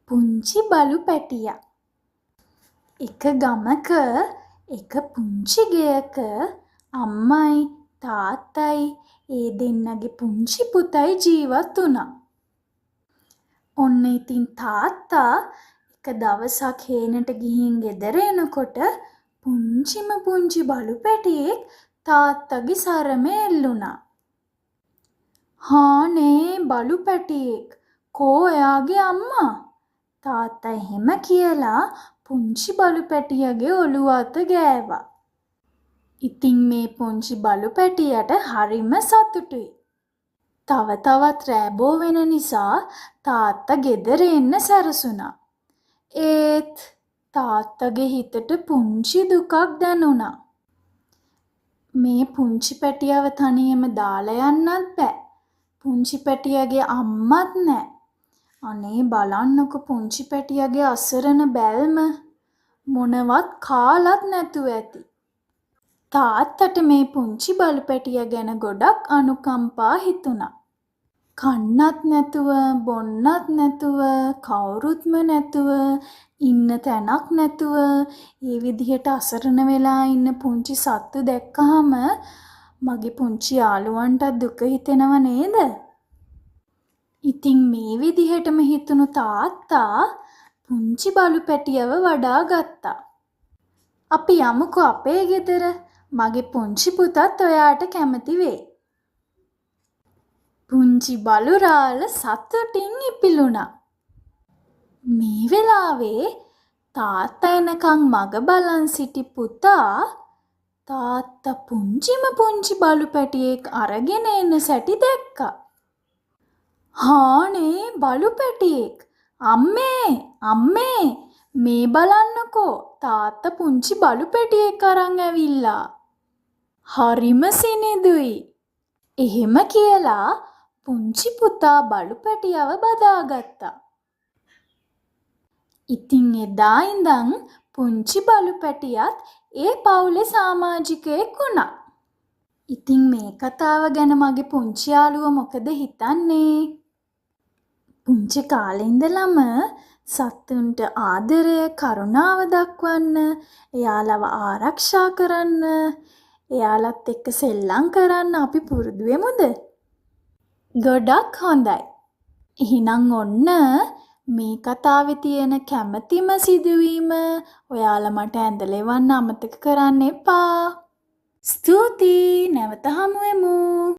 පුංචි බලු පැටියා. එක ගමක එක පුංචි ගෙයක අම්මයි තාත්තයි ඒ දෙන්නගේ පුංචි පුතයි ජීවත් වුණා. ඔන්න ඉතින් තාත්තා එක දවසක් හේනට ගිහින් ගෙදර එනකොට පුංචිම පුංචි බලු පැටියෙක් තාත්තගේ සරමේ එල්ලුණා. "හානේ බලු පැටියෙක් කෝ ඔයාගේ අම්මා?" තාත්තා එහෙම කියලා පුංචි බලු පැටියාගේ ඔළුව අත ගෑවා. ඉතින් මේ පුංචි බලු පැටියාට හරිම සතුටුයි. තව තවත් රෑබෝ වෙන නිසා තාත්තා ගෙදර එන්න සැරසුණා. ඒත් තාත්තගේ හිතට පුංචි දුකක් දැනුණා. මේ පුංචි පැටියාව තනියම දාලා යන්නත් බෑ. පුංචි පැටියාගේ අම්මත් නෑ. අනේ බලන්නකො පුංචි පැටියාගේ අසරණ බැල්ම. මොනවත් කාලත් නැතුව ඇති. තාත්තට මේ පුංචි බලු පැටියා ගැන ගොඩක් අනුකම්පා හිතුණා. කන්නත් නැතුව, බොන්නත් නැතුව, කවුරුත්ම නැතුව, ඉන්න තැනක් නැතුව, ඒ විදිහට අසරණ වෙලා ඉන්න පුංචි සත්තු දැක්කහම මගේ පුංචි යාළුවන්ටත් දුක හිතෙනව නේද? ඉතින් මේ විදිහටම හිතුණු තාත්තා පුංචි බලු පැටියව වඩා ගත්තා. "අපි යමුකෝ අපේ ගෙදර. මගේ පුංචි පුතත් ඔයාට කැමති වෙයි." පුංචි බලු රාළ සතුටින් ඉපිලුණා. මේ වෙලාවේ තාත්තා එනකන් මග බලන් සිටි පුතා තාත්තා පුංචිම පුංචි බලු පැටියෙක් අරගෙන එන සැටි දැක්කා. "හානේ බලු පැටියෙක්. අම්මේ අම්මේ මේ බලන්නකෝ තාත්තා පුංචි බලු පැටියෙක් අරන් ඇවිල්ලා. හරිම සිනිඳුයි." එහෙම කියලා පුංචි පුතා බලු පැටියව බදාගත්තා. ඉතින් එදා ඉඳන් පුංචි බලු පැටියත් ඒ පවුලේ සමාජිකයෙක් වුණා. ඉතින් මේ කතාව ගැන මගේ පුංචි යාළුවා මොකද හිතන්නේ? පුංචි කාලේ ඉඳලම සත්තුන්ට ආදරය, කරුණාව දක්වන්න, එයාලව ආරක්ෂා කරන්න, එයාලත් එක්ක සෙල්ලම් කරන්න අපි පුරුදු වෙමුද? ගොඩක් හොඳයි. එහෙනම් ඔන්න මේ කතාවේ තියෙන කැමැතිම සිදුවීම ඔයාලා මට ඇඳලා එවන්න අමතක කරන්න එපා. ස්තුතියි. නැවත හමු වෙමු.